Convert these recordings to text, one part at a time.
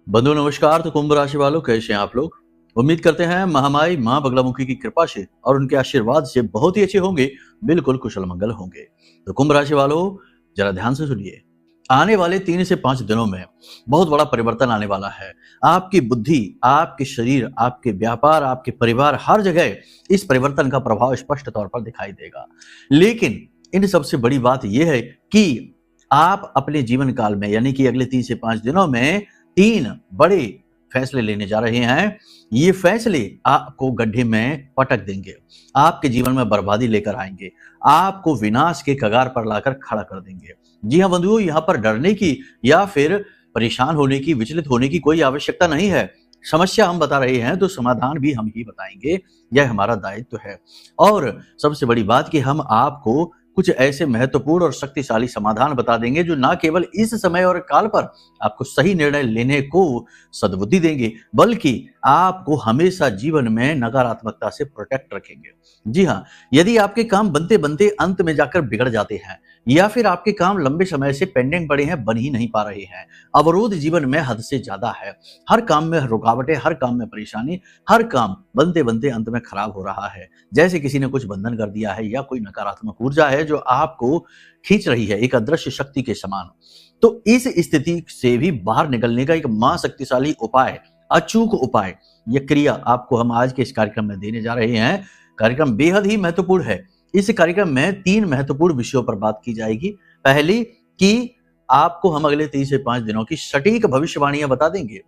बंधु नमस्कार। तो कुंभ राशि वालों, कैसे हैं आप लोग? उम्मीद करते हैं महामाई मां बगलामुखी की कृपा से और उनके आशीर्वाद से बहुत ही अच्छे होंगे, बिल्कुल कुशल मंगल होंगे। तो कुंभ राशि वालों, जरा ध्यान से सुनिए। आने वाले 3 से 5 दिनों में बहुत बड़ा परिवर्तन आने वाला है। आपकी बुद्धि, आपके शरीर, आपके व्यापार, आपके परिवार, हर जगह इस परिवर्तन का प्रभाव स्पष्ट तौर पर दिखाई देगा। लेकिन इन सबसे बड़ी बात यह है कि आप अपने जीवन काल में यानी कि अगले 3 से 5 दिनों में 3 बड़े फैसले लेने जा रहे हैं। ये फैसले आपको गड्ढे में पटक देंगे, आपके जीवन में बर्बादी लेकर आएंगे, आपको विनाश के कगार पर लाकर खड़ा कर देंगे। जी हाँ बंधुओं, यहाँ पर डरने की या फिर परेशान होने की, विचलित होने की कोई आवश्यकता नहीं है। समस्या हम बता रहे हैं तो समाधान भी हम ही बताएंगे, यह हमारा दायित्व है। और सबसे बड़ी बात कि हम आपको कुछ ऐसे महत्वपूर्ण और शक्तिशाली समाधान बता देंगे जो ना केवल इस समय और काल पर आपको सही निर्णय लेने को सद्बुद्धि देंगे, बल्कि आपको हमेशा जीवन में नकारात्मकता से प्रोटेक्ट रखेंगे। जी हाँ, यदि आपके काम बनते बनते अंत में जाकर बिगड़ जाते हैं या फिर आपके काम लंबे समय से पेंडिंग पड़े हैं, बन ही नहीं पा रहे हैं, अवरोध जीवन में हद से ज्यादा है, हर काम में रुकावटें, हर काम में परेशानी, हर काम बनते बनते अंत में खराब हो रहा है, जैसे किसी ने कुछ बंधन कर दिया है या कोई नकारात्मक ऊर्जा है जो आपको खींच रही है, एक अदृश्य शक्ति के समान। तो इस स्थिति से भी बाहर निकलने का एक महाशक्तिशाली उपाय, अचूक उपाय, यह क्रिया आपको हम आज के इस कार्यक्रम में देने जा रहे हैं। कार्यक्रम बेहद ही महत्वपूर्ण है। इस कार्यक्रम में 3 महत्वपूर्ण विषयों पर बात की जाएगी। पहली कि आपको हम अगले 3 से 5 दिनों की सटीक भविष्यवाणियां बता देंगे,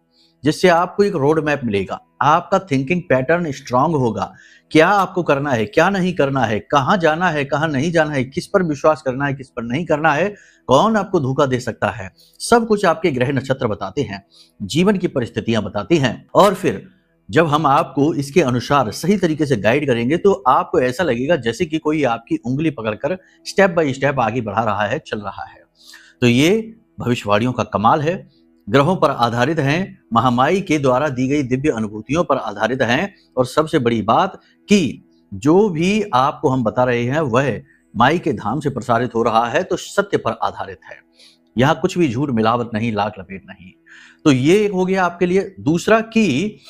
जिससे आपको एक रोड मैप मिलेगा, आपका थिंकिंग पैटर्न स्ट्रांग होगा। क्या आपको करना है, क्या नहीं करना है, कहां जाना है, कहां नहीं जाना है, किस पर विश्वास करना है, किस पर नहीं करना है, कौन आपको धोखा दे सकता है, सब कुछ आपके ग्रह नक्षत्र बताते हैं, जीवन की परिस्थितियां बताती हैं। और फिर जब हम आपको इसके अनुसार सही तरीके से गाइड करेंगे तो आपको ऐसा लगेगा जैसे कि कोई आपकी उंगली पकड़कर स्टेप बाय स्टेप आगे बढ़ा रहा है, चल रहा है। तो ये भविष्यवाणियों का कमाल है, ग्रहों पर आधारित हैं, महामाई के द्वारा दी गई दिव्य अनुभूतियों पर आधारित हैं, और सबसे बड़ी बात कि जो भी आपको हम बता रहे हैं वह माई के धाम से प्रसारित हो रहा है, तो सत्य पर आधारित है। यहाँ कुछ भी झूठ मिलावट नहीं, लाख लपेट नहीं। तो ये एक हो गया आपके लिए। दूसरा कि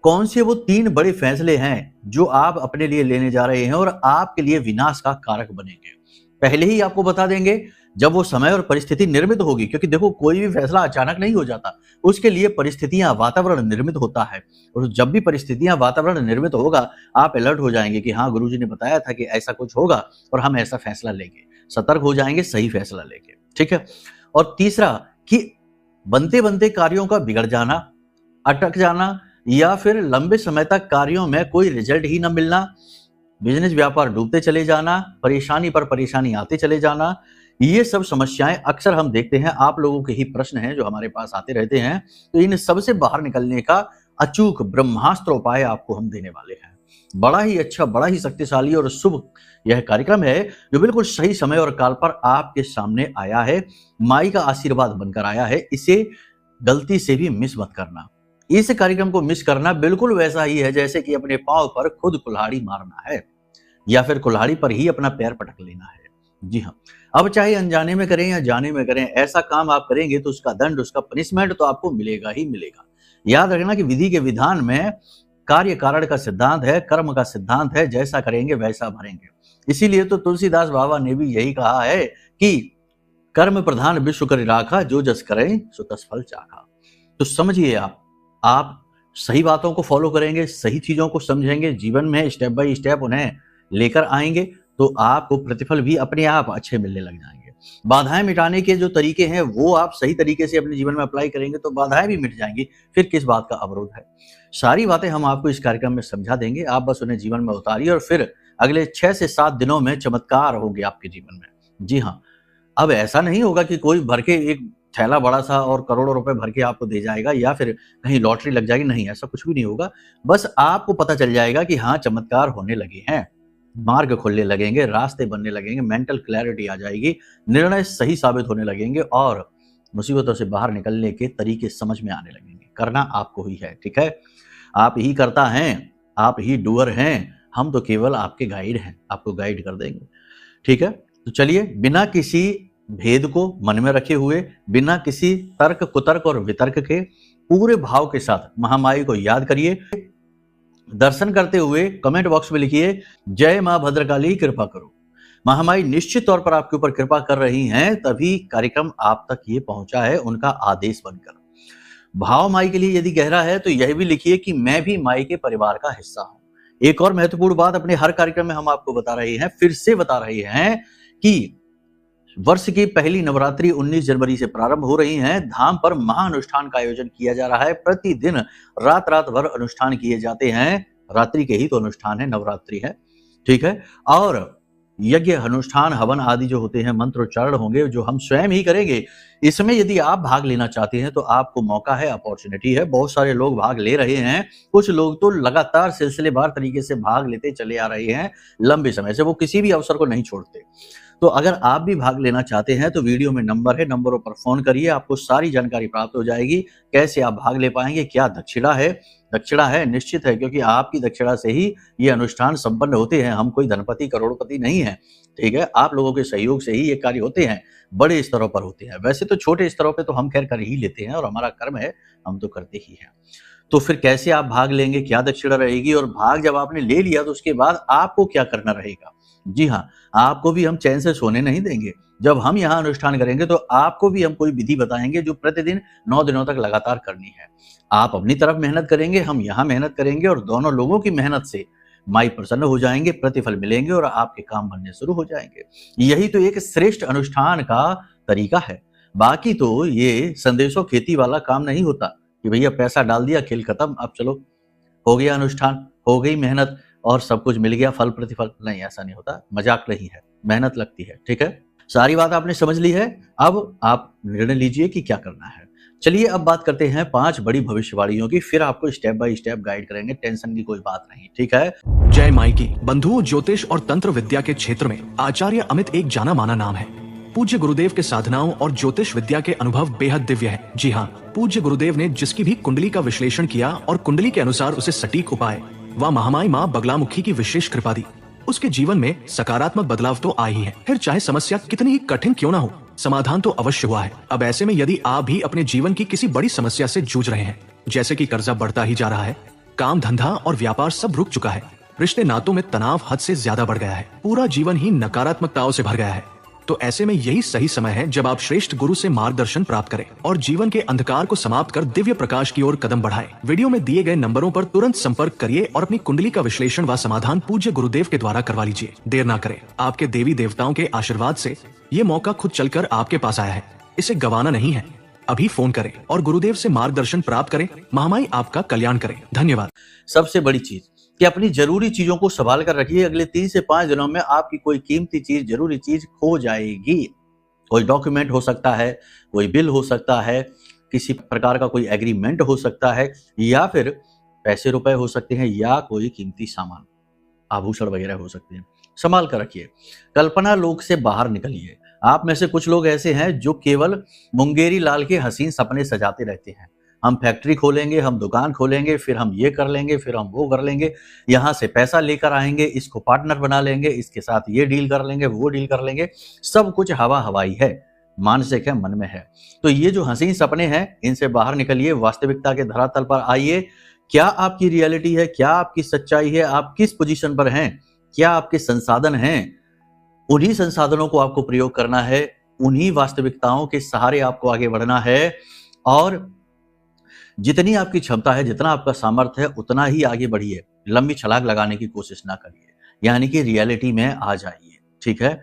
कौन से वो 3 बड़े फैसले हैं जो आप अपने लिए लेने जा रहे हैं और आपके लिए विनाश का कारक बनेंगे, पहले ही आपको बता देंगे जब वो समय और परिस्थिति निर्मित होगी। क्योंकि देखो, कोई भी फैसला अचानक नहीं हो जाता, उसके लिए परिस्थितियां, वातावरण निर्मित होता है। और जब भी परिस्थितियां, वातावरण निर्मित होगा, आप अलर्ट हो जाएंगे कि हाँ, गुरुजी ने बताया था कि ऐसा कुछ होगा और हम ऐसा फैसला लेंगे। सतर्क हो जाएंगे सही फैसला लेके, ठीक है। और तीसरा कि बनते बनते कार्यों का बिगड़ जाना, अटक जाना, या फिर लंबे समय तक कार्यों में कोई रिजल्ट ही न मिलना, बिजनेस व्यापार डूबते चले जाना, परेशानी पर परेशानी आते चले जाना, ये सब समस्याएं अक्सर हम देखते हैं। आप लोगों के ही प्रश्न हैं जो हमारे पास आते रहते हैं। तो इन सब से बाहर निकलने का अचूक ब्रह्मास्त्र उपाय आपको हम देने वाले हैं। बड़ा ही अच्छा, बड़ा ही शक्तिशाली और शुभ यह कार्यक्रम है, जो बिल्कुल सही समय और काल पर आपके सामने आया है, माई का आशीर्वाद बनकर आया है। इसे गलती से भी मिस मत करना। इस कार्यक्रम को मिस करना बिल्कुल वैसा ही है जैसे कि अपने पांव पर खुद कुल्हाड़ी मारना है या फिर कुल्हाड़ी पर ही अपना पैर पटक लेना है। जी हाँ, अब चाहे अनजाने में करें या जाने में करें, ऐसा काम आप करेंगे तो उसका दंड, उसका पनिशमेंट तो आपको मिलेगा ही मिलेगा। याद रखना कि विधि के विधान में कार्य कारण का सिद्धांत है, कर्म का सिद्धांत है, जैसा करेंगे वैसा भरेंगे। इसीलिए तो तुलसीदास बाबा ने भी यही कहा है कि कर्म प्रधान विश्व कर राखा, जो जस करें सो तस फल चाखा। तो समझिए, आप सही बातों को फॉलो करेंगे, सही चीजों को समझेंगे, जीवन में स्टेप बाय स्टेप उन्हें लेकर आएंगे, तो आपको प्रतिफल भी अपने आप अच्छे मिलने लग जाएंगे। बाधाएं मिटाने के जो तरीके हैं वो आप सही तरीके से अपने जीवन में अप्लाई करेंगे तो बाधाएं भी मिट जाएंगी। फिर किस बात का अवरोध है? सारी बातें हम आपको इस कार्यक्रम में समझा देंगे। आप बस उन्हें जीवन में उतारिए और फिर अगले 6 से 7 दिनों में चमत्कार होंगे आपके जीवन में। जी हाँ, अब ऐसा नहीं होगा कि कोई भर के एक थैला बड़ा सा और करोड़ों रुपए भर के आपको दे जाएगा या फिर कहीं लॉटरी लग जाएगी। नहीं, ऐसा कुछ भी नहीं होगा। बस आपको पता चल जाएगा कि हाँ, चमत्कार होने लगे हैं, मार्ग खुलने लगेंगे, रास्ते बनने लगेंगे, मेंटल क्लैरिटी आ जाएगी, निर्णय सही साबित होने लगेंगे और मुसीबतों से बाहर निकलने के तरीके समझ में आने लगेंगे। करना आपको ही है, ठीक है। आप ही करता हैं, आप ही डूअर हैं, हम तो केवल आपके गाइड हैं, आपको गाइड कर देंगे, ठीक है। तो चलिए, बिना किसी भेद को मन में रखे हुए, बिना किसी तर्क कुतर्क और वितर्क के पूरे भाव के साथ महामाई को याद करिए। दर्शन करते हुए कमेंट बॉक्स में लिखिए जय मां भद्रकाली कृपा करो। महामाई निश्चित तौर पर आपके ऊपर कृपा कर रही हैं, तभी कार्यक्रम आप तक ये पहुंचा है उनका आदेश बनकर। भाव माई के लिए यदि गहरा है तो यह भी लिखिए कि मैं भी माई के परिवार का हिस्सा हूं। एक और महत्वपूर्ण बात अपने हर कार्यक्रम में हम आपको बता रहे हैं, फिर से बता रहे हैं कि वर्ष की पहली नवरात्रि 19 जनवरी से प्रारंभ हो रही हैं। धाम पर महाअनुष्ठान का आयोजन किया जा रहा है। प्रतिदिन रात रात भर अनुष्ठान किए जाते हैं। रात्रि के ही तो अनुष्ठान है, नवरात्रि है, ठीक है। और यज्ञ, अनुष्ठान, हवन आदि जो होते हैं, मंत्रोच्चारण होंगे जो हम स्वयं ही करेंगे। इसमें यदि आप भाग लेना चाहते हैं तो आपको मौका है, अपॉर्चुनिटी है। बहुत सारे लोग भाग ले रहे हैं, कुछ लोग तो लगातार सिलसिलेवार तरीके से भाग लेते चले आ रहे हैं लंबे समय से, वो किसी भी अवसर को नहीं छोड़ते। तो अगर आप भी भाग लेना चाहते हैं तो वीडियो में नंबर है, नंबरों पर फोन करिए, आपको सारी जानकारी प्राप्त हो जाएगी। कैसे आप भाग ले पाएंगे, क्या दक्षिणा है। दक्षिणा है, निश्चित है, क्योंकि आपकी दक्षिणा से ही ये अनुष्ठान संपन्न होते हैं। हम कोई धनपति करोड़पति नहीं है, ठीक है। आप लोगों के सहयोग से ही ये कार्य होते हैं, बड़े स्तरों पर होते हैं। वैसे तो छोटे स्तरों पे तो हम खैर कर ही लेते हैं और हमारा कर्म है, हम तो करते ही हैं। तो फिर कैसे आप भाग लेंगे, क्या दक्षिणा रहेगी, और भाग जब आपने ले लिया तो उसके बाद आपको क्या करना रहेगा। जी हाँ, आपको भी हम चैन से सोने नहीं देंगे। जब हम यहाँ अनुष्ठान करेंगे तो आपको भी हम कोई विधि बताएंगे जो प्रतिदिन 9 दिनों तक लगातार करनी है। आप अपनी तरफ मेहनत करेंगे, हम यहाँ मेहनत करेंगे, और दोनों लोगों की मेहनत से माई प्रसन्न हो जाएंगे, प्रतिफल मिलेंगे और आपके काम बनने शुरू हो जाएंगे। यही तो एक श्रेष्ठ अनुष्ठान का तरीका है। बाकी तो ये संदेशों खेती वाला काम नहीं होता कि भैया पैसा डाल दिया, खेल खत्म, अब चलो हो गया अनुष्ठान, हो गई मेहनत और सब कुछ मिल गया, फल प्रतिफल। नहीं, ऐसा नहीं होता, मजाक नहीं है, मेहनत लगती है, ठीक है। सारी बात आपने समझ ली है, अब आप निर्णय लीजिए कि क्या करना है। चलिए अब बात करते हैं 5 बड़ी भविष्यवाणियों की, फिर आपको स्टेप बाय स्टेप गाइड करेंगे, टेंशन की कोई बात नहीं, ठीक है। जय माई की। बंधुओं, ज्योतिष और तंत्र विद्या के क्षेत्र में आचार्य अमित एक जाना माना नाम है। पूज्य गुरुदेव के साधनाओं और ज्योतिष विद्या के अनुभव बेहद दिव्य है। जी हाँ, पूज्य गुरुदेव ने जिसकी भी कुंडली का विश्लेषण किया और कुंडली के अनुसार उसे सटीक उपाय व महामाई माँ बगलामुखी की विशेष कृपा दी, उसके जीवन में सकारात्मक बदलाव तो आए ही है। फिर चाहे समस्या कितनी ही कठिन क्यों ना हो, समाधान तो अवश्य हुआ है। अब ऐसे में यदि आप भी अपने जीवन की किसी बड़ी समस्या से जूझ रहे हैं, जैसे कि कर्जा बढ़ता ही जा रहा है, काम धंधा और व्यापार सब रुक चुका है, रिश्ते नातों में तनाव हद से ज्यादा बढ़ गया है, पूरा जीवन ही नकारात्मकताओं से भर गया है, तो ऐसे में यही सही समय है जब आप श्रेष्ठ गुरु से मार्गदर्शन प्राप्त करें और जीवन के अंधकार को समाप्त कर दिव्य प्रकाश की ओर कदम बढ़ाएं। वीडियो में दिए गए नंबरों पर तुरंत संपर्क करिए और अपनी कुंडली का विश्लेषण व समाधान पूज्य गुरुदेव के द्वारा करवा लीजिए। देर ना करें, आपके देवी देवताओं के आशीर्वाद से ये मौका खुद चलकर आपके पास आया है, इसे गंवाना नहीं है। अभी फोन करें और गुरुदेव से मार्गदर्शन प्राप्त करें। महामाई आपका कल्याण करें। धन्यवाद। सबसे बड़ी चीज कि अपनी जरूरी चीजों को संभाल कर रखिए। अगले 3 से 5 दिनों में आपकी कोई कीमती चीज, जरूरी चीज खो जाएगी। कोई डॉक्यूमेंट हो सकता है, कोई बिल हो सकता है, किसी प्रकार का कोई एग्रीमेंट हो सकता है, या फिर पैसे रुपए हो सकते हैं, या कोई कीमती सामान, आभूषण वगैरह हो सकते हैं। संभाल कर रखिए। कल्पना लोक से बाहर निकलिए। आप में से कुछ लोग ऐसे हैं जो केवल मुंगेरी लाल के हसीन सपने सजाते रहते हैं। हम फैक्ट्री खोलेंगे, हम दुकान खोलेंगे, फिर हम ये कर लेंगे, फिर हम वो कर लेंगे, यहाँ से पैसा लेकर आएंगे, इसको पार्टनर बना लेंगे, इसके साथ ये डील कर लेंगे, वो डील कर लेंगे। सब कुछ हवा हवाई है, मानसिक है, मन में है। तो ये जो हसीन सपने हैं, इनसे बाहर निकलिए, वास्तविकता के धरातल पर आइए। क्या आपकी रियलिटी है, क्या आपकी सच्चाई है, आप किस पोजीशन पर हैं, क्या आपके संसाधन हैं, उन्हीं संसाधनों को आपको प्रयोग करना है, उन्हीं वास्तविकताओं के सहारे आपको आगे बढ़ना है। और जितनी आपकी क्षमता है, जितना आपका सामर्थ्य है, उतना ही आगे बढ़िए। लंबी छलांग लगाने की कोशिश ना करिए, यानी कि रियलिटी में आ जाइए, ठीक है।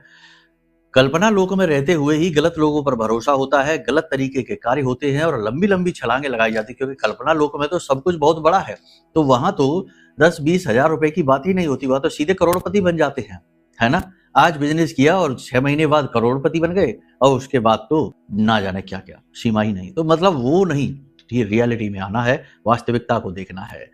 कल्पना लोक में रहते हुए ही गलत लोगों पर भरोसा होता है, गलत तरीके के कार्य होते हैं और लंबी लंबी छलांगे लगाई जाती है, क्योंकि कल्पना लोक में तो सब कुछ बहुत बड़ा है। तो वहां तो 10-20 हजार रुपए की बात ही नहीं होती, वहां तो सीधे करोड़पति बन जाते हैं, है ना। आज बिजनेस किया और 6 महीने बाद करोड़पति बन गए, और उसके बाद तो ना जाने क्या क्या, सीमा ही नहीं। तो मतलब वो नहीं, ये रियलिटी में आना है, वास्तविकता को देखना है।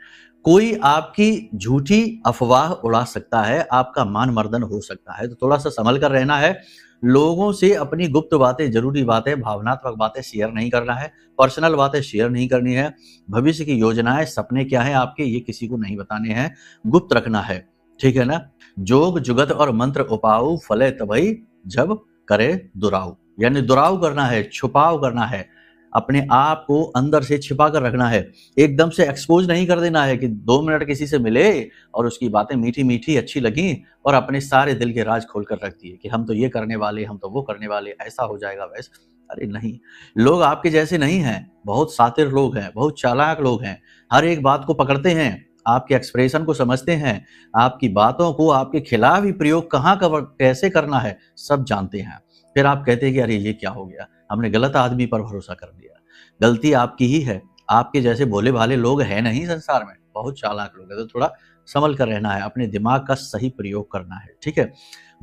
कोई आपकी झूठी अफवाह उड़ा सकता है, आपका मान मर्दन हो सकता है, तो थोड़ा सा संभल कर रहना है। लोगों से अपनी गुप्त बातें, जरूरी बातें, भावनात्मक बातें शेयर नहीं करना है, पर्सनल बातें शेयर नहीं करनी है। भविष्य की योजनाएं, सपने क्या है आपके, ये किसी को नहीं बताने हैं, गुप्त रखना है, ठीक है ना। जोग जुगत और मंत्र उपाऊ, फले तबई जब करे दुराऊ, यानी दुराऊ करना है, छुपाव करना है, अपने आप को अंदर से छिपा कर रखना है, एकदम से एक्सपोज नहीं कर देना है कि 2 मिनट किसी से मिले और उसकी बातें मीठी-मीठी अच्छी लगीं और अपने सारे दिल के राज खोल कर रख दिए कि हम तो ये करने वाले, हम तो वो करने वाले, ऐसा हो जाएगा, वैसा। अरे नहीं, लोग आपके जैसे नहीं हैं, बहुत शातिर लोग हैं, बहुत चालाक लोग हैं, हर एक बात को पकड़ते हैं, आपके एक्सप्रेशन को समझते हैं, आपकी बातों को आपके खिलाफ ही प्रयोग कहाँ कब कैसे करना है, सब जानते हैं। फिर आप कहते हैं कि अरे ये क्या हो गया? हमने गलत आदमी पर भरोसा कर लिया। गलती आपकी ही है, आपके जैसे भोले-भाले लोग हैं नहीं संसार में, बहुत चालाक लोग हैं, तो थोड़ा संभल कर रहना है, अपने दिमाग का सही प्रयोग करना है, ठीक है?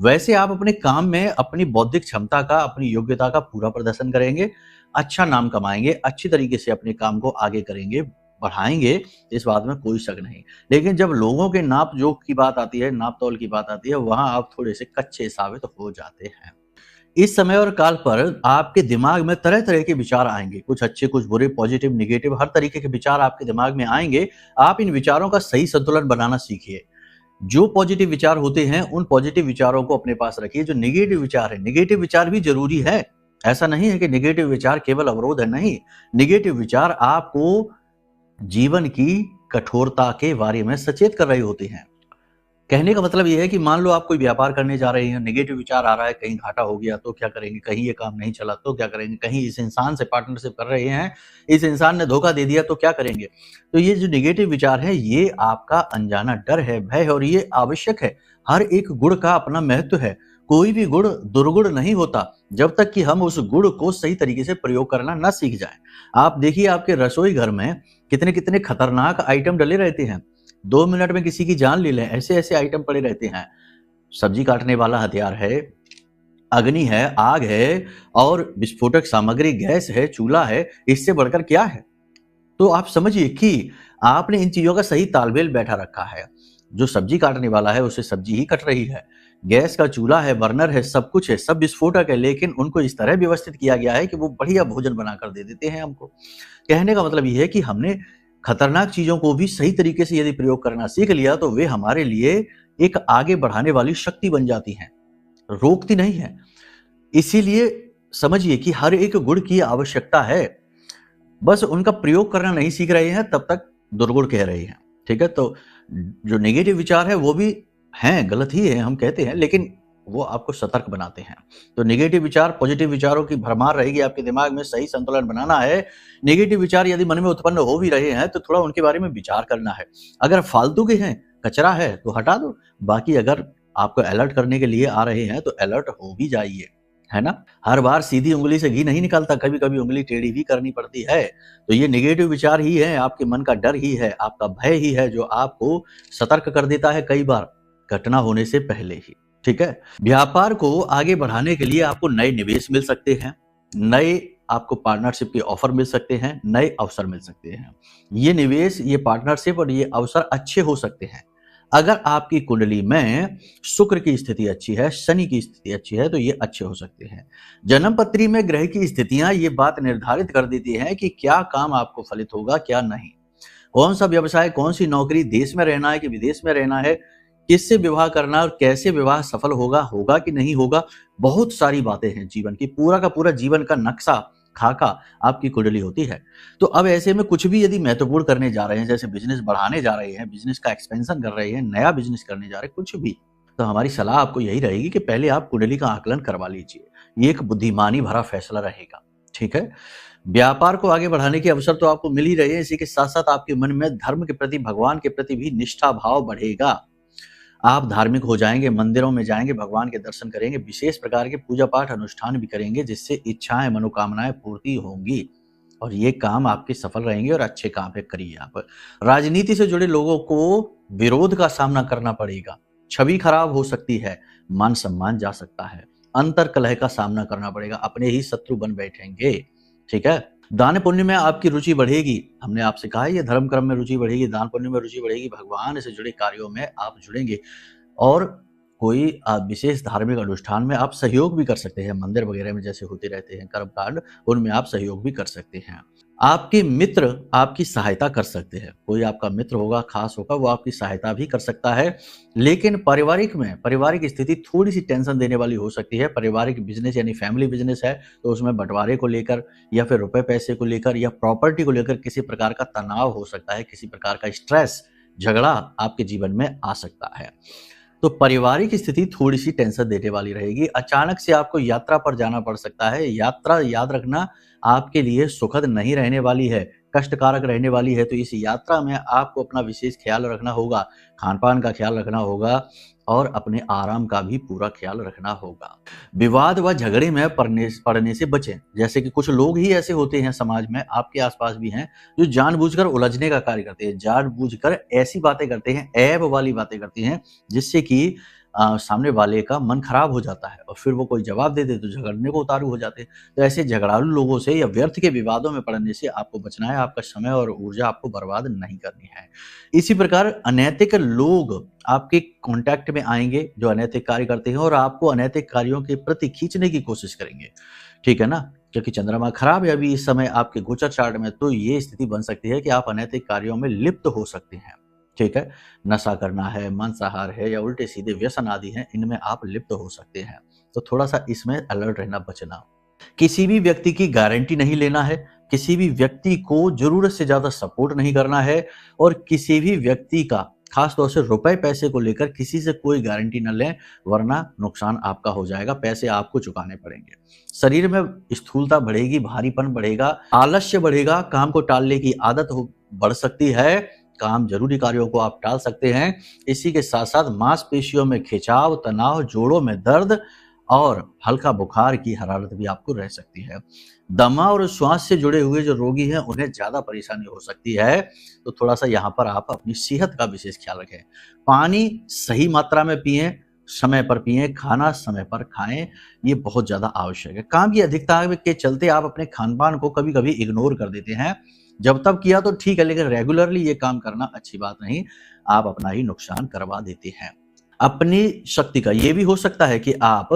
वैसे आप अपने काम में अपनी बौद्धिक क्षमता का, अपनी योग्यता का पूरा प्रदर्शन करेंगे, अच्छा नाम कमाएँगे, अच्छी तरीके से अपने काम को आगे करेंगे, बढ़ाएँगे, इस बात में कोई शक नहीं। लेकिन जब लोगों के नाप-जोख की बात आती है, नाप-तौल की बात आती है, वहाँ आप थोड़े से कच्चे साबित हो जाते हैं। इस समय और काल पर आपके दिमाग में तरह-तरह के विचार आएँगे, कुछ अच्छे, कुछ बुरे, पॉजिटिव, नेगेटिव, हर तरीके के विचार आपके दिमाग में आएँगे। आप इन विचारों का सही संतुलन बनाना सीखिए। जो पॉजिटिव विचार होते हैं, उन पॉजिटिव विचारों को अपने पास रखिए। जो नेगेटिव विचार है, नेगेटिव विचार भी ज़रूरी है। ऐसा नहीं है कि नेगेटिव विचार केवल अवरोध है, नहीं। नेगेटिव विचार आपको जीवन की कठोरता के बारे में सचेत कर रहे होते हैं। कहने का मतलब ये है कि मान लो आप कोई व्यापार करने जा रहे हैं, नेगेटिव विचार आ रहा है, कहीं घाटा हो गया तो क्या करेंगे? कहीं ये काम नहीं चला तो क्या करेंगे? कहीं इस इंसान से पार्टनरशिप कर रहे हैं, इस इंसान ने धोखा दे दिया तो क्या करेंगे? तो ये जो नेगेटिव विचार है, ये आपका अनजाना डर है, भय है और ये आवश्यक है। हर एक गुण का अपना महत्व है। कोई भी गुण दुर्गुण नहीं होता, जब तक कि हम उस गुण को सही तरीके से प्रयोग करना ना सीख जाएँ। आप देखिए आपके रसोई घर में कितने-कितने खतरनाक आइटम डले रहते हैं। 2 मिनट में किसी की जान ले लें, ऐसे-ऐसे आइटम पड़े रहते हैं। सब्जी काटने वाला हथियार है, अग्नि है, आग है और विस्फोटक सामग्री गैस है, चूल्हा है, इससे बढ़कर क्या है? तो आप समझिए कि आपने इन चीज़ों का सही तालमेल बैठा रखा है। जो सब्जी काटने वाला है, उससे सब्जी ही कट रही है। गैस का चूल्हा है, बर्नर है, सब कुछ है, सब विस्फोटक है, लेकिन उनको इस तरह व्यवस्थित किया गया है कि वो बढ़िया भोजन बनाकर दे देते हैं हमको। कहने का मतलब ये है कि हमने खतरनाक चीज़ों को भी सही तरीके से यदि प्रयोग करना सीख लिया, तो वे हमारे लिए एक आगे बढ़ाने वाली शक्ति बन जाती हैं, रोकती नहीं हैं। इसीलिए समझिए कि हर एक गुण की आवश्यकता है, बस उनका प्रयोग करना नहीं सीख रहे हैं, तब तक दुर्गुण कह रहे हैं, ठीक है? तो जो नेगेटिव विचार है, वो भी हैं, गलत ही है, हम कहते हैं, लेकिन वो आपको सतर्क बनाते हैं। तो नेगेटिव विचार, पॉजिटिव विचारों की भरमार रहेगी आपके दिमाग में, सही संतुलन बनाना है। नेगेटिव विचार यदि मन में उत्पन्न हो भी रहे हैं, तो थोड़ा उनके बारे में विचार करना है। अगर फालतू के हैं, कचरा है, तो हटा दो। बाकी अगर आपको अलर्ट करने के लिए आ रहे हैं, तो अलर्ट हो भी जाइए, है ना? हर बार सीधी उँगली से घी नहीं निकलता, कभी-कभी उँगली टेढ़ी भी करनी पड़ती है। तो ये नेगेटिव विचार ही है, आपके मन का डर ही है, आपका भय ही है, जो आपको सतर्क कर देता है कई बार, घटना होने से पहले ही। ठीक है? व्यापार को आगे बढ़ाने के लिए आपको नए निवेश मिल सकते हैं, नए आपको पार्टनरशिप के ऑफर मिल सकते हैं, नए अवसर मिल सकते हैं। ये निवेश, ये पार्टनरशिप और ये अवसर अच्छे हो सकते हैं। अगर आपकी कुंडली में शुक्र की स्थिति अच्छी है, शनि की स्थिति अच्छी है, तो ये अच्छे हो सकते हैं। जन्म पत्री में ग्रह की स्थितियां ये बात निर्धारित कर देती हैं कि क्या काम आपको फलित होगा, क्या नहीं। कौन सा व्यवसाय, कौन सी नौकरी, देश में रहना है कि विदेश में रहना है, किससे विवाह करना है और कैसे विवाह सफल होगा, होगा कि नहीं होगा, बहुत सारी बातें हैं जीवन की। पूरा का पूरा जीवन का नक्शा, खाका आपकी कुंडली होती है। तो अब ऐसे में कुछ भी यदि महत्वपूर्ण करने जा रहे हैं, जैसे बिजनेस बढ़ाने जा रहे हैं, बिजनेस का एक्सपेंशन कर रहे हैं, नया बिजनेस करने जा रहे हैं, कुछ भी, तो हमारी सलाह आपको यही रहेगी कि पहले आप कुंडली का आकलन करवा लीजिए। ये एक बुद्धिमानी भरा फैसला रहेगा, ठीक है? व्यापार को आगे बढ़ाने के अवसर तो आपको मिल ही रहे हैं, इसी के साथ-साथ आपके मन में धर्म के प्रति, भगवान के प्रति भी निष्ठा भाव बढ़ेगा। आप धार्मिक हो जाएँगे, मंदिरों में जाएँगे, भगवान के दर्शन करेंगे, विशेष प्रकार के पूजा-पाठ अनुष्ठान भी करेंगे, जिससे इच्छाएँ, मनोकामनाएँ पूर्ति होंगी और ये काम आपके सफल रहेंगे और अच्छे काम है, करिए आप। राजनीति से जुड़े लोगों को विरोध का सामना करना पड़ेगा, छवि खराब हो सकती है, मान-सम्मान जा सकता है, अंतर्कलह का सामना करना पड़ेगा, अपने ही शत्रु बन बैठेंगे, ठीक है? दान पुण्य में आपकी रुचि बढ़ेगी। हमने आपसे कहा है ये धर्म कर्म में रुचि बढ़ेगी, दान पुण्य में रुचि बढ़ेगी, भगवान से जुड़े कार्यों में आप जुड़ेंगे और कोई विशेष धार्मिक अनुष्ठान में आप सहयोग भी कर सकते हैं। मंदिर वगैरह में जैसे होते रहते हैं कर्मकांड, उनमें आप सहयोग भी कर सकते हैं। आपके मित्र आपकी सहायता कर सकते हैं। कोई आपका मित्र होगा, खास होगा, वो आपकी सहायता भी कर सकता है। लेकिन पारिवारिक स्थिति थोड़ी-सी टेंशन देने वाली हो सकती है। पारिवारिक बिज़नेस यानी फैमिली बिज़नेस है, तो उसमें बँटवारे को लेकर या फिर रुपए-पैसे को लेकर या प्रॉपर्टी को लेकर किसी प्रकार का तनाव हो सकता है, किसी प्रकार का स्ट्रेस, झगड़ा आपके जीवन में आ सकता है। तो पारिवारिक स्थिति थोड़ी-सी टेंशन देने वाली रहेगी। अचानक से आपको यात्रा पर जाना पड़ सकता है। यात्रा याद रखना आपके लिए सुखद नहीं रहने वाली है, कष्टकारक रहने वाली है। तो इस यात्रा में आपको अपना विशेष ख़्याल रखना होगा, खान-पान का ख़्याल रखना होगा और अपने आराम का भी पूरा ख़्याल रखना होगा। विवाद व झगड़े में पड़ने से बचें। जैसे कि कुछ लोग ही ऐसे होते हैं समाज में, आपके आस-पास भी हैं, जो जानबूझकर उलझने का कार्य करते हैं, जानबूझकर ऐसी बातें करते हैं, ऐब वाली बातें करते हैं, जिससे कि सामने वाले का मन खराब हो जाता है और फिर वो कोई जवाब दे दे तो झगड़ने को उतारू हो जाते हैं। तो ऐसे झगड़ालू लोगों से या व्यर्थ के विवादों में पड़ने से आपको बचना है, आपका समय और ऊर्जा आपको बर्बाद नहीं करनी है। इसी प्रकार अनैतिक लोग आपके कॉन्टैक्ट में आएँगे, जो अनैतिक कार्य करते हैं और आपको अनैतिक कार्यों के प्रति खींचने की कोशिश करेंगे, ठीक है ना? क्योंकि चंद्रमा खराब है अभी इस समय आपके गोचर चार्ट में, तो ये स्थिति बन सकती है कि आप अनैतिक कार्यों में लिप्त हो सकते हैं, ठीक है? नशा करना है, मांसाहार है या उल्टे-सीधे व्यसन आदि हैं, इनमें आप लिप्त हो सकते हैं। तो थोड़ा-सा इसमें अलर्ट रहना, बचना। किसी भी व्यक्ति की गारंटी नहीं लेना है, किसी भी व्यक्ति को ज़रूरत से ज़्यादा सपोर्ट नहीं करना है और किसी भी व्यक्ति का खास तौर से रुपए-पैसे को लेकर किसी से कोई गारंटी ना लें, वरना नुकसान आपका हो जाएगा, पैसे आपको चुकाने पड़ेंगे। शरीर में स्थूलता बढ़ेगी, भारीपन बढ़ेगा, आलस्य बढ़ेगा, काम को टालने की आदत बढ़ सकती है, काम ज़रूरी कार्यों को आप टाल सकते हैं। इसी के साथ-साथ मांसपेशियों में खिंचाव, तनाव, जोड़ों में दर्द और हल्का बुखार की हरारत भी आपको रह सकती है। दमा और श्वास से जुड़े हुए जो रोगी हैं, उन्हें ज़्यादा परेशानी हो सकती है, तो थोड़ा-सा यहाँ पर आप अपनी सेहत का विशेष ख्याल रखें। पानी सही मात्रा में पिएँ, समय पर पिएँ, खाना समय पर खाएँ, ये बहुत ज़्यादा आवश्यक है। काम की अधिकता के चलते आप अपने खान-पान को कभी-कभी इग्नोर कर देते हैं। जब तब किया तो ठीक है, लेकिन रेगुलरली ये काम करना अच्छी बात नहीं, आप अपना ही नुकसान करवा देते हैं। अपनी शक्ति का ये भी हो सकता है कि आप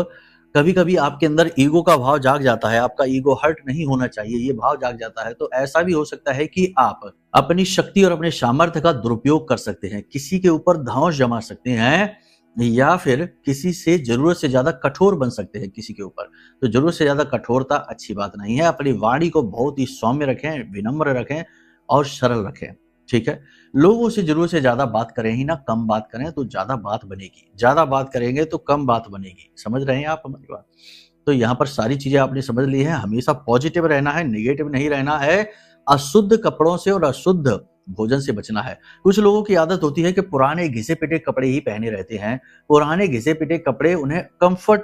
कभी-कभी आपके अंदर ईगो का भाव जाग जाता है, आपका ईगो हर्ट नहीं होना चाहिए, ये भाव जाग जाता है, तो ऐसा भी हो सकता है कि आप अपनी शक्ति और अपने सामर्थ्य का दुरुपयोग कर सकते हैं, किसी के ऊपर धौंस जमा सकते हैं या फिर किसी से ज़रूरत से ज़्यादा कठोर बन सकते हैं किसी के ऊपर। तो ज़रूरत से ज़्यादा कठोरता अच्छी बात नहीं है, अपनी वाणी को बहुत ही सौम्य रखें, विनम्र रखें और सरल रखें, ठीक है? लोगों से ज़रूरत से ज़्यादा बात करें ही ना, कम बात करें तो ज़्यादा बात बनेगी, ज़्यादा बात करेंगे तो कम बात बनेगी। समझ रहे हैं आप हमारी बात? तो यहाँ पर सारी चीज़ें आपने समझ ली हैं, हमेशा पॉजिटिव रहना है, नेगेटिव नहीं रहना है, अशुद्ध कपड़ों से और अशुद्ध भोजन से बचना है। कुछ लोगों की आदत होती है कि पुराने घिसे-पिटे कपड़े ही पहने रहते हैं, पुराने घिसे-पिटे कपड़े उन्हें कम्फर्ट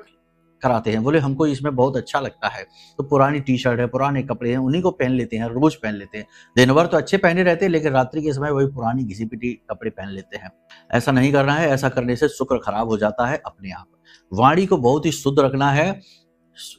कराते हैं, बोले हमको इसमें बहुत अच्छा लगता है, तो पुरानी टी-शर्ट है, पुराने कपड़े हैं, उन्हीं को पहन लेते हैं, रोज़ पहन लेते हैं। दिन भर तो अच्छे पहने रहते हैं, लेकिन रात्रि के समय वही पुरानी घिसी-पिटी कपड़े पहन लेते हैं। ऐसा नहीं करना है, ऐसा करने से शुक्र खराब हो जाता है अपने आप। वाणी को बहुत ही शुद्ध रखना है,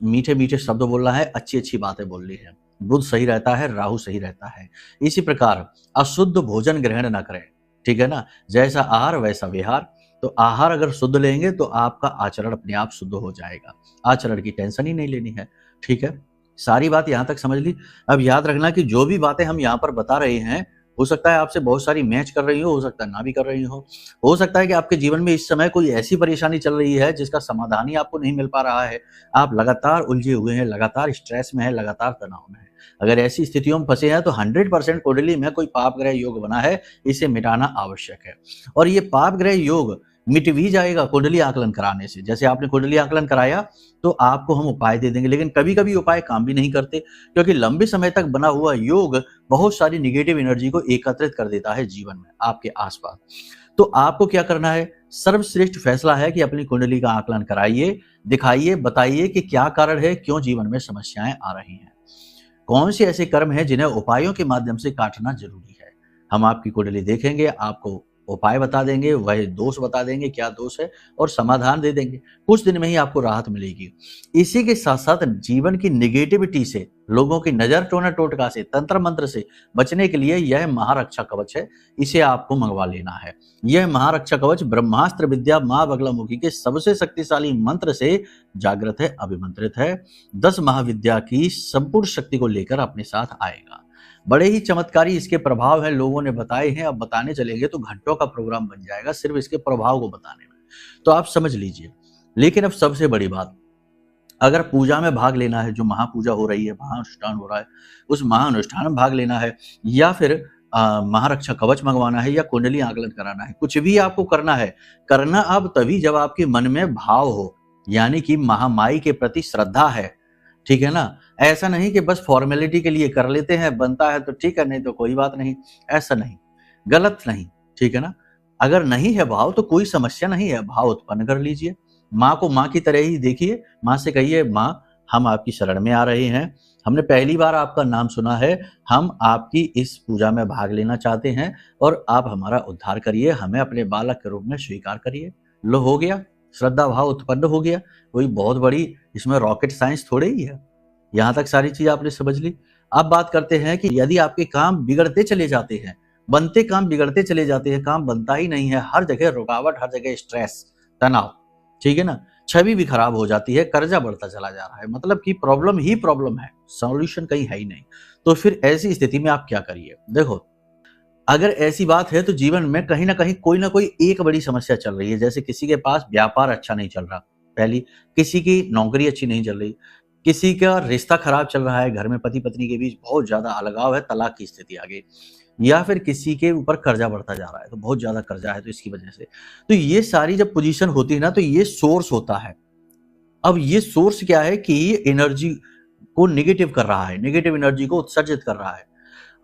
मीठे-मीठे शब्द बोलना है, अच्छी-अच्छी बातें बोलनी है। बुध सही रहता है, राहु सही रहता है। इसी प्रकार अशुद्ध भोजन ग्रहण ना करें, ठीक है ना? जैसा आहार वैसा विहार। तो आहार अगर शुद्ध लेंगे तो आपका आचरण अपने आप शुद्ध हो जाएगा। आचरण की टेंशन ही नहीं लेनी है, ठीक है? सारी बात यहाँ तक समझ ली। अब याद रखना कि जो भी बातें हम यहाँ पर बता रहे हैं, हो सकता है आपसे बहुत सारी मैच कर रही हो सकता है ना भी कर रही हो। हो सकता है कि आपके जीवन में इस समय कोई ऐसी परेशानी चल रही है जिसका समाधान ही आपको नहीं मिल पा रहा है। आप लगातार उलझे हुए हैं, लगातार स्ट्रेस में हैं, लगातार तनाव में हैं। अगर ऐसी स्थितियों में फँसे हैं तो 100% कुंडली में कोई पाप ग्रह योग बना है, इसे मिटाना आवश्यक है। और ये पाप ग्रह योग मिट भी जाएगा कुंडली आकलन कराने से। जैसे आपने कुंडली आकलन कराया तो आपको हम उपाय दे देंगे, लेकिन कभी-कभी उपाय काम भी नहीं करते, क्योंकि लंबे समय तक बना हुआ योग बहुत सारी नेगेटिव एनर्जी को एकत्रित कर देता है जीवन में आपके आसपास। तो आपको क्या करना है? सर्वश्रेष्ठ फैसला है कि अपनी कुंडली का आकलन कराइए, दिखाइए, बताइए कि क्या कारण है, क्यों जीवन में समस्याएं आ रही हैं। कौन से ऐसे कर्म हैं जिन्हें उपायों के माध्यम से काटना जरूरी है। हम आपकी कुंडली देखेंगे, आपको उपाय बता देंगे, वह दोष बता देंगे क्या दोष है और समाधान दे देंगे। कुछ दिन में ही आपको राहत मिलेगी। इसी के साथ साथ जीवन की नेगेटिविटी से, लोगों की नजर टोना टोटका से, तंत्र मंत्र से बचने के लिए यह महारक्षा कवच है, इसे आपको मंगवा लेना है। यह महारक्षा कवच ब्रह्मास्त्र विद्या माँ बगलामुखी के सबसे शक्तिशाली मंत्र से जागृत है, अभिमंत्रित है। 10 महाविद्या की संपूर्ण शक्ति को लेकर अपने साथ आएगा। बड़े ही चमत्कारी इसके प्रभाव हैं, लोगों ने बताए हैं। अब बताने चलेंगे तो घंटों का प्रोग्राम बन जाएगा सिर्फ इसके प्रभाव को बताने में, तो आप समझ लीजिए। लेकिन अब सबसे बड़ी बात, अगर पूजा में भाग लेना है, जो महापूजा हो रही है, महाअनुष्ठान हो रहा है, उस महाअनुष्ठान में भाग लेना है, या फिर महारक्षा कवच मंगवाना है, या कुंडली आकलन कराना है, कुछ भी आपको करना है, करना अब तभी जब आपके मन में भाव हो, यानी कि महामाई के प्रति श्रद्धा है, ठीक है ना। ऐसा नहीं कि बस फॉर्मेलिटी के लिए कर लेते हैं, बनता है तो ठीक है, नहीं तो कोई बात नहीं, ऐसा नहीं, गलत नहीं, ठीक है ना। अगर नहीं है भाव तो कोई समस्या नहीं है, भाव उत्पन्न कर लीजिए। माँ को माँ की तरह ही देखिए, माँ से कहिए, माँ हम आपकी शरण में आ रहे हैं, हमने पहली बार आपका नाम सुना है, हम आपकी इस पूजा में भाग लेना चाहते हैं और आप हमारा उद्धार करिए, हमें अपने बालक के रूप में स्वीकार करिए। लो, हो गया, श्रद्धा भाव उत्पन्न हो गया। कोई बहुत बड़ी इसमें रॉकेट साइंस थोड़े ही है। यहाँ तक सारी चीज आपने समझ ली। अब बात करते हैं कि यदि आपके काम बिगड़ते चले जाते हैं, बनते काम बिगड़ते चले जाते हैं, काम बनता ही नहीं है, हर जगह रुकावट, हर जगह स्ट्रेस, तनाव, ठीक है ना, छवि भी खराब हो जाती है, कर्जा बढ़ता चला जा रहा है, मतलब कि प्रॉब्लम ही प्रॉब्लम है, सॉल्यूशन कहीं है ही नहीं, तो फिर ऐसी स्थिति में आप क्या करिए। देखो, अगर ऐसी बात है तो जीवन में कहीं ना कहीं कोई ना कोई एक बड़ी समस्या चल रही है। जैसे किसी के पास व्यापार अच्छा नहीं चल रहा, पहली, किसी की नौकरी अच्छी नहीं चल रही, किसी का रिश्ता खराब चल रहा है, घर में पति पत्नी के बीच बहुत ज्यादा अलगाव है, तलाक की स्थिति आ गई, या फिर किसी के ऊपर कर्जा बढ़ता जा रहा है, तो बहुत ज्यादा कर्जा है तो इसकी वजह से। तो ये सारी जब पोजीशन होती है ना, तो ये सोर्स होता है। अब ये सोर्स क्या है कि ये एनर्जी को निगेटिव कर रहा है, नेगेटिव एनर्जी को उत्सर्जित कर रहा है।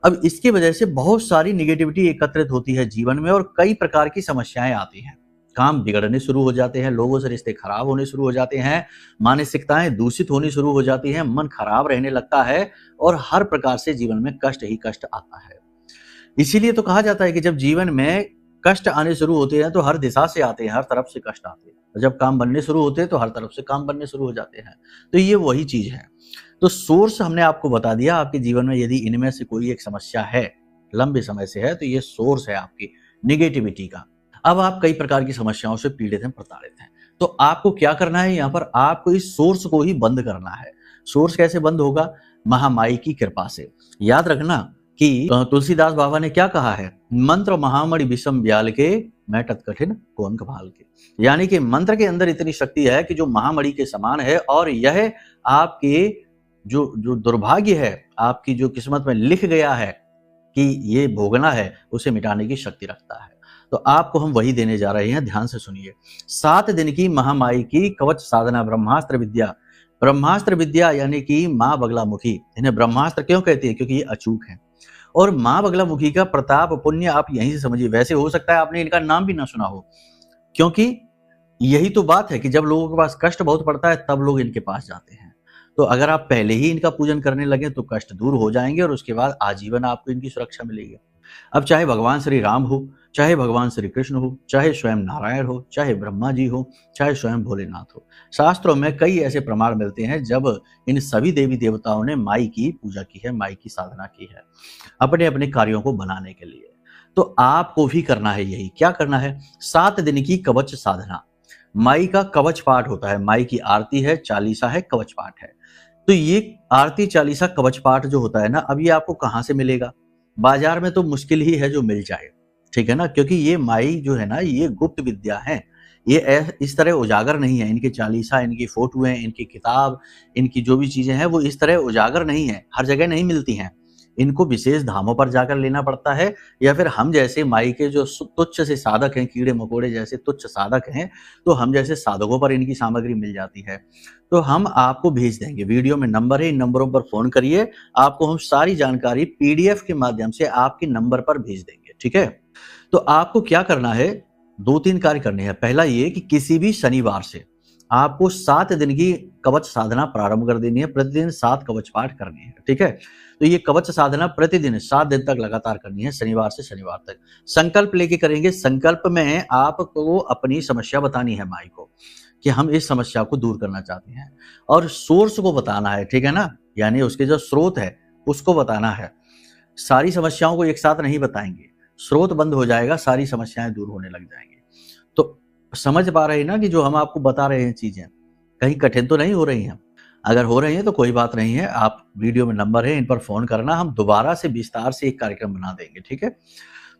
अब इसकी वजह से बहुत सारी निगेटिविटी एकत्रित होती है जीवन में और कई प्रकार की समस्याएं आती हैं। काम बिगड़ने शुरू हो जाते हैं, लोगों से रिश्ते खराब होने शुरू हो जाते हैं, मानसिकताएं दूषित होनी शुरू हो जाती हैं, मन खराब रहने लगता है और हर प्रकार से जीवन में कष्ट ही कष्ट आता है। इसीलिए तो कहा जाता है कि जब जीवन में कष्ट आने शुरू होते हैं तो हर दिशा से आते हैं, हर तरफ से कष्ट आते हैं, और जब काम बनने शुरू होते हैं तो हर तरफ से काम बनने शुरू हो जाते हैं। तो ये वही चीज है। तो सोर्स हमने आपको बता दिया। आपके जीवन में यदि इनमें से कोई एक समस्या है, लंबे समय से है, तो ये सोर्स है आपकी निगेटिविटी का। अब आप कई प्रकार की समस्याओं से पीड़ित हैं, प्रताड़ित हैं, तो आपको क्या करना है, यहाँ पर आपको इस सोर्स को ही बंद करना है। सोर्स कैसे बंद होगा? महामाई की कृपा से। याद रखना कि तुलसीदास बाबा ने क्या कहा है, मंत्र महामणि विषम ब्याल के, मैं तत् कठिन कौन कभाल के। यानी कि मंत्र के अंदर इतनी शक्ति है कि जो महामणि के समान है, और यह आपके जो दुर्भाग्य है, आपकी जो किस्मत में लिख गया है कि ये भोगना है, उसे मिटाने की शक्ति रखता है। तो आपको हम वही देने जा रहे हैं, ध्यान से सुनिए। 7 दिन की महामाई की कवच साधना ब्रह्मास्त्र विद्या। ब्रह्मास्त्र विद्या यानी कि माँ बगलामुखी। इन्हें ब्रह्मास्त्र क्यों कहते हैं? क्योंकि ये अचूक है। और माँ बगलामुखी का प्रताप पुण्य आप यहीं से समझिए। वैसे हो सकता है आपने इनका नाम भी ना सुना हो, क्योंकि यही तो बात है कि जब लोगों के पास कष्ट बहुत पड़ता है तब लोग इनके पास जाते हैं। तो अगर आप पहले ही इनका पूजन करने लगे तो कष्ट दूर हो जाएंगे और उसके बाद आजीवन आपको इनकी सुरक्षा मिलेगी। अब चाहे भगवान श्री राम हो, चाहे भगवान श्री कृष्ण हो, चाहे स्वयं नारायण हो, चाहे ब्रह्मा जी हो, चाहे स्वयं भोलेनाथ हो, शास्त्रों में कई ऐसे प्रमाण मिलते हैं जब इन सभी देवी देवताओं ने माई की पूजा की है, माई की साधना की है अपने अपने कार्यों को बनाने के लिए। तो आपको भी करना है यही। क्या करना है? 7 दिन की कवच साधना। माई का कवच पाठ होता है, माई की आरती है, चालीसा है, कवच पाठ है। तो ये आरती, चालीसा, कवच पाठ जो होता है ना, अब ये आपको कहाँ से मिलेगा? बाजार में तो मुश्किल ही है जो मिल जाए, ठीक है ना, क्योंकि ये माई जो है ना, ये गुप्त विद्या है। ये इस तरह उजागर नहीं है। इनके चालीसा, इनकी फोटोएं, इनकी किताब, इनकी जो भी चीजें हैं वो इस तरह उजागर नहीं है, हर जगह नहीं मिलती हैं। इनको विशेष धामों पर जाकर लेना पड़ता है, या फिर हम जैसे माई के जो तुच्छ से साधक हैं, कीड़े मकोड़े जैसे तुच्छ साधक हैं, तो हम जैसे साधकों पर इनकी सामग्री मिल जाती है। तो हम आपको भेज देंगे, वीडियो में नंबर है, इन नंबरों पर फोन करिए, आपको हम सारी जानकारी पीडीएफ के माध्यम से आपके नंबर पर भेज देंगे, ठीक है। तो आपको क्या करना है? 2-3 कार्य करने हैं। पहला ये कि किसी भी शनिवार से आपको 7 दिन की कवच साधना प्रारंभ कर देनी है। प्रतिदिन 7 कवच पाठ करने हैं, ठीक है। तो ये कवच साधना प्रतिदिन 7 दिन तक लगातार करनी है, शनिवार से शनिवार तक। संकल्प लेके करेंगे। संकल्प में आपको अपनी समस्या बतानी है माई को कि हम इस समस्या को दूर करना चाहते हैं, और सोर्स को बताना है, ठीक है ना, यानी उसके जो स्रोत है उसको बताना है। सारी समस्याओं को एक साथ नहीं बताएंगे, स्रोत बंद हो जाएगा, सारी समस्याएं दूर होने लग जाएंगी। तो समझ पा रहे हैं ना कि जो हम आपको बता रहे हैं चीजें कहीं कठिन तो नहीं हो रही हैं? अगर हो रही है तो कोई बात नहीं है, आप वीडियो में नंबर है, इन पर फ़ोन करना, हम दोबारा से विस्तार से एक कार्यक्रम बना देंगे, ठीक है?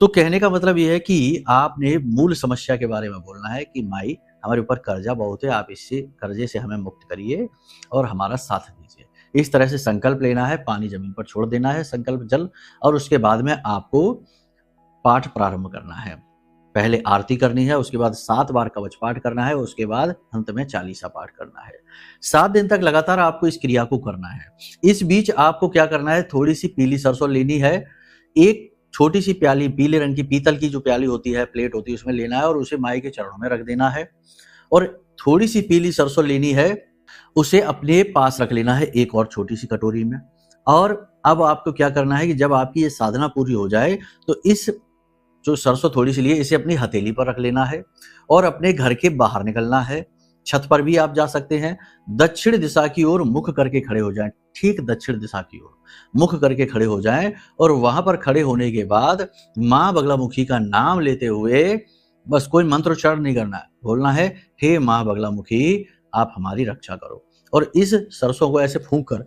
तो कहने का मतलब ये है कि आपने मूल समस्या के बारे में बोलना है कि माई हमारे ऊपर कर्जा बहुत है, आप इससे कर्जे से हमें मुक्त करिए और हमारा साथ दीजिए। इस तरह से संकल्प लेना है, पानी ज़मीन पर छोड़ देना है संकल्प जल, और उसके बाद में आपको पाठ प्रारंभ करना है। पहले आरती करनी है, उसके बाद 7 बार कवच पाठ करना है, उसके बाद अंत में चालीसा पाठ करना है। 7 दिन तक लगातार आपको इस क्रिया को करना है। इस बीच आपको क्या करना है, थोड़ी-सी पीली सरसों लेनी है, एक छोटी-सी प्याली पीले रंग की पीतल की जो प्याली होती है, प्लेट होती है, उसमें लेना है और उसे माई के चरणों में रख देना है। और थोड़ी-सी पीली सरसों लेनी है, उसे अपने पास रख लेना है एक और छोटी-सी कटोरी में। और अब आपको क्या करना है कि जब आपकी ये साधना पूरी हो जाए, तो इस जो सरसों थोड़ी-सी ली है, इसे अपनी हथेली पर रख लेना है और अपने घर के बाहर निकलना है। छत पर भी आप जा सकते हैं। दक्षिण दिशा की ओर मुख करके खड़े हो जाएँ, ठीक दक्षिण दिशा की ओर मुख करके खड़े हो जाएँ और वहाँ पर खड़े होने के बाद माँ बगलामुखी का नाम लेते हुए बस कोई मंत्रोच्चारण नहीं करना है, बोलना है, हे माँ बगलामुखी आप हमारी रक्षा करो। और इस सरसों को ऐसे फूँक कर,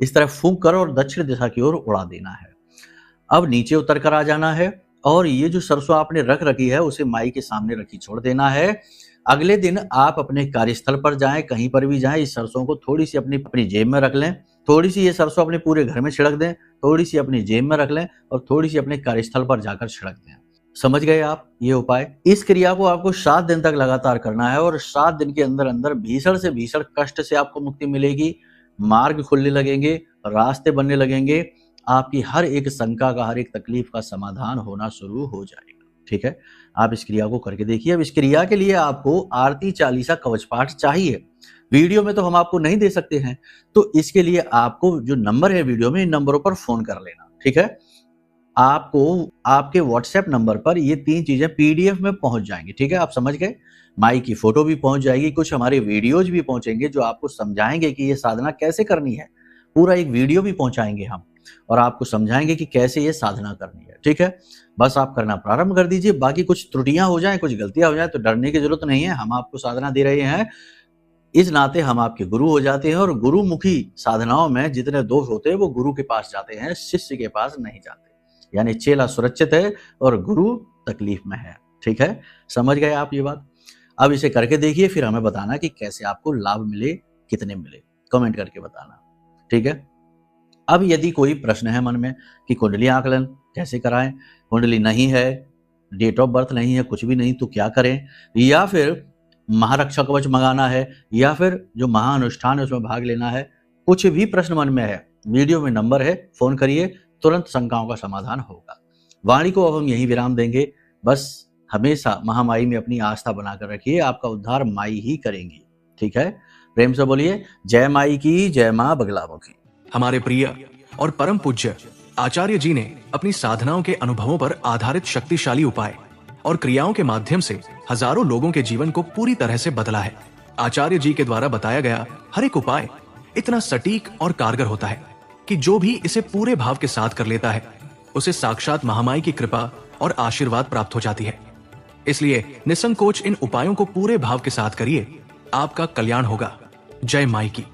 इस तरह फूँक कर और दक्षिण दिशा की ओर उड़ा देना है। अब नीचे उतर कर आ जाना है और ये जो सरसों आपने रख रखी है उसे माई के सामने रखी छोड़ देना है। अगले दिन आप अपने कार्यस्थल पर जाएं, कहीं पर भी जाएं, इस सरसों को थोड़ी सी अपनी जेब में रख लें, थोड़ी सी ये सरसों अपने पूरे घर में छिड़क दें, थोड़ी सी अपनी जेब में रख लें और थोड़ी सी अपने कार्यस्थल पर जाकर छिड़क दें। समझ गए आप ये उपाय? इस क्रिया को आपको 7 दिन तक लगातार करना है और 7 दिन के अंदर अंदर भीषण से भीषण कष्ट से आपको मुक्ति मिलेगी, मार्ग खुलने लगेंगे, रास्ते बनने लगेंगे, आपकी हर एक शंका का, हर एक तकलीफ का समाधान होना शुरू हो जाएगा। ठीक है, आप इस क्रिया को करके देखिए। अब इस क्रिया के लिए आपको आरती, चालीसा, कवच पाठ चाहिए। वीडियो में तो हम आपको नहीं दे सकते हैं, तो इसके लिए आपको जो नंबर है वीडियो में, इन नंबरों पर फोन कर लेना। ठीक है, आपको आपके व्हाट्सएप नंबर पर ये 3 चीजें पीडीएफ में पहुंच जाएंगी। ठीक है, आप समझ गए? माई की फोटो भी पहुंच जाएगी, कुछ हमारे वीडियोज भी पहुंचेंगे जो आपको समझाएंगे कि ये साधना कैसे करनी है। पूरा एक वीडियो भी पहुंचाएंगे हम और आपको समझाएंगे कि कैसे ये साधना करनी है। ठीक है, बस आप करना प्रारंभ कर दीजिए। बाकी कुछ त्रुटियां हो जाएं, कुछ गलतियां हो जाएं तो डरने की जरूरत नहीं है। हम आपको साधना दे रहे हैं, इस नाते हम आपके गुरु हो जाते हैं। और गुरुमुखी साधनाओं में जितने दोष होते हैं वो गुरु के पास जाते हैं, शिष्य के पास नहीं जाते। यानी चेला सुरक्षित है और गुरु तकलीफ में है। ठीक है, समझ गए आप ये बात? अब इसे करके देखिए, फिर हमें बताना कि कैसे आपको लाभ मिले, कितने मिले, कमेंट करके बताना। ठीक है, अब यदि कोई प्रश्न है मन में कि कुंडली आकलन कैसे कराएं, कुंडली नहीं है, डेट ऑफ बर्थ नहीं है, कुछ भी नहीं, तो क्या करें, या फिर महारक्षा कवच मंगाना है, या फिर जो महाअनुष्ठान है उसमें भाग लेना है, कुछ भी प्रश्न मन में है, वीडियो में नंबर है, फोन करिए, तुरंत शंकाओं का समाधान होगा। वाणी को अब हम यही विराम देंगे। बस हमेशा महामाई में अपनी आस्था बनाकर रखिए, आपका उद्धार माई ही करेंगी। ठीक है, प्रेम से बोलिए जय माई की, जय मां बगलामुखी। हमारे प्रिय और परम पूज्य आचार्य जी ने अपनी साधनाओं के अनुभवों पर आधारित शक्तिशाली उपाय और क्रियाओं के माध्यम से हजारों लोगों के जीवन को पूरी तरह से बदला है। आचार्य जी के द्वारा बताया गया हर एक उपाय इतना सटीक और कारगर होता है कि जो भी इसे पूरे भाव के साथ कर लेता है उसे साक्षात महामाई की कृपा और आशीर्वाद प्राप्त हो जाती है। इसलिए निसंकोच इन उपायों को पूरे भाव के साथ करिए, आपका कल्याण होगा। जय माई की।